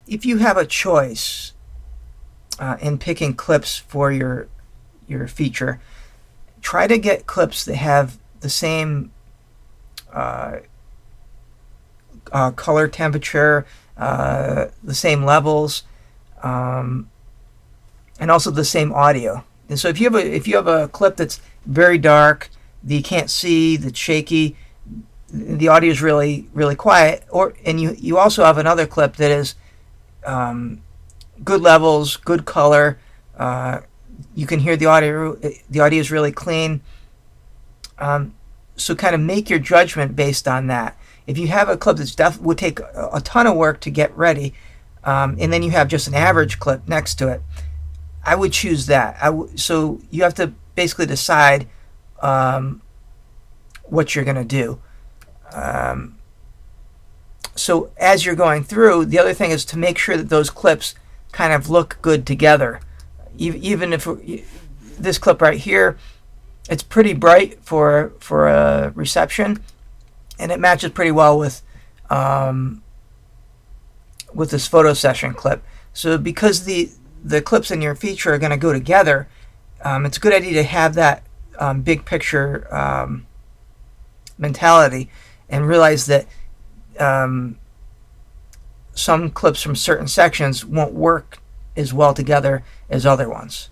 if you have a choice in picking clips for your feature, try to get clips that have the same color temperature, the same levels, and also the same audio. And so if you have a clip that's very dark, that you can't see, that's shaky, the audio is really quiet, and you also have another clip that is good levels, good color. You can hear the audio. The audio is really clean. So kind of make your judgment based on that. If you have a clip that would take a ton of work to get ready, and then you have just an average clip next to it, I would choose that. So you have to basically decide what you're going to do. So as you're going through, the other thing is to make sure that those clips kind of look good together. Even if this clip right here, it's pretty bright for a reception, and it matches pretty well with this photo session clip. So because the clips in your feature are going to go together, it's a good idea to have that big picture mentality, and realize that some clips from certain sections won't work as well together as other ones.